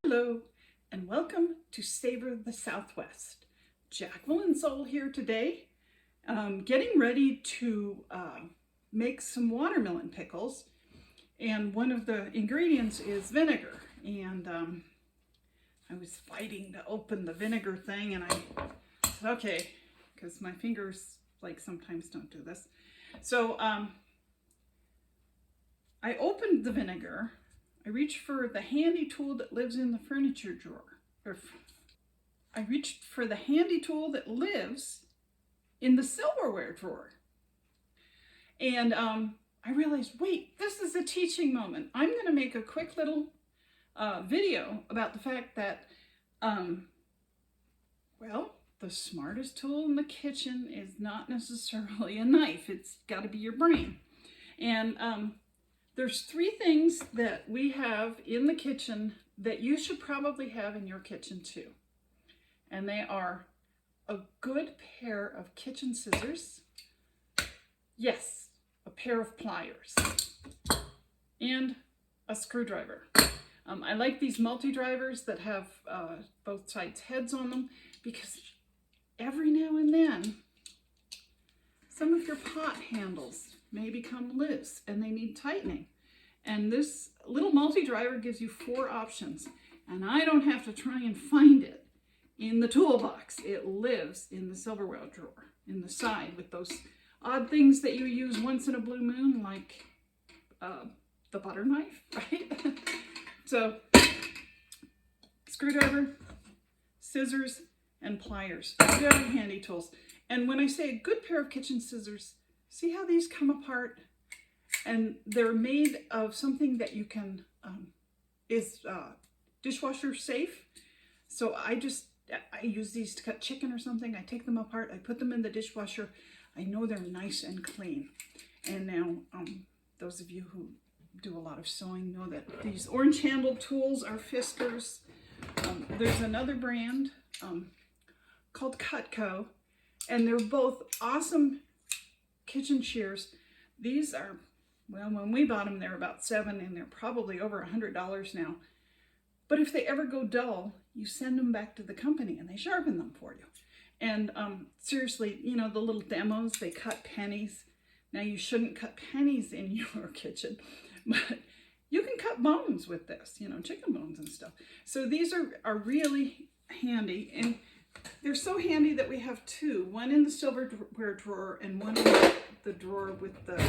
Hello, and welcome to Savor the Southwest. Jacqueline Soule here today, getting ready to make some watermelon pickles. And one of the ingredients is vinegar. And I was fighting to open the vinegar thing, and I said, okay, because my fingers sometimes don't do this. So I opened the vinegar. I reached for the handy tool that lives in the furniture drawer. I reached for the handy tool that lives in the silverware drawer. And I realized, wait, this is a teaching moment. I'm going to make a quick little video about the fact that, well, the smartest tool in the kitchen is not necessarily a knife. It's got to be your brain. And there's three things that we have in the kitchen that you should probably have in your kitchen too. And they are a good pair of kitchen scissors. Yes, a pair of pliers. And a screwdriver. I like these multi-drivers that have both sides heads on them because every now and then some of your pot handles may become loose and they need tightening. And this little multi-driver gives you 4 options. And I don't have to try and find it in the toolbox. It lives in the silverware drawer, in the side, with those odd things that you use once in a blue moon, like the butter knife, right? So, screwdriver, scissors, and pliers. Very handy tools. And when I say a good pair of kitchen scissors, see how these come apart? And they're made of something that you can, is dishwasher safe. So I use these to cut chicken or something. I take them apart, I put them in the dishwasher. I know they're nice and clean. And now, those of you who do a lot of sewing know that these orange handled tools are Fiskars. There's another brand called Cutco, and they're both awesome kitchen shears. These are, well, when we bought them, they're about $7, and they're probably over $100 now. But if they ever go dull, you send them back to the company and they sharpen them for you. And seriously, you know, the little demos, they cut pennies. Now, you shouldn't cut pennies in your kitchen, but you can cut bones with this, you know, chicken bones and stuff. So these are really handy, and they're so handy that we have 2, one in the silverware drawer and one in the drawer with the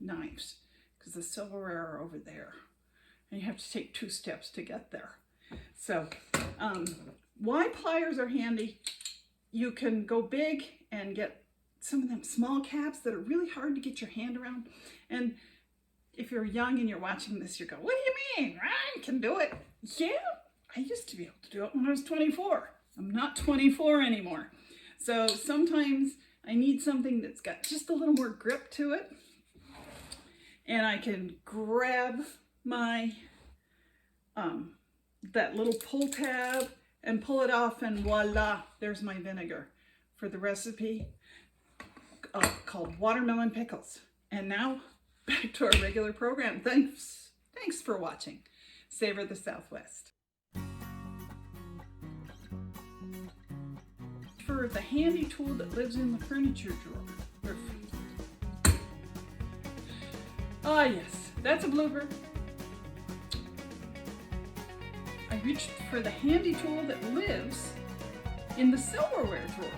knives, because the silverware are over there, and you have to take 2 steps to get there. So why pliers are handy, you can go big and get some of them small caps that are really hard to get your hand around. And if you're young and you're watching this, you go, what do you mean? Ryan can do it. Yeah, I used to be able to do it when I was 24. I'm not 24 anymore. So sometimes I need something that's got just a little more grip to it. And I can grab my, that little pull tab and pull it off, and voila, there's my vinegar for the recipe called watermelon pickles. And now back to our regular program. Thanks for watching. Savor the Southwest. For the handy tool that lives in the furniture drawer. Ah, yes, that's a blooper. I reached for the handy tool that lives in the silverware drawer.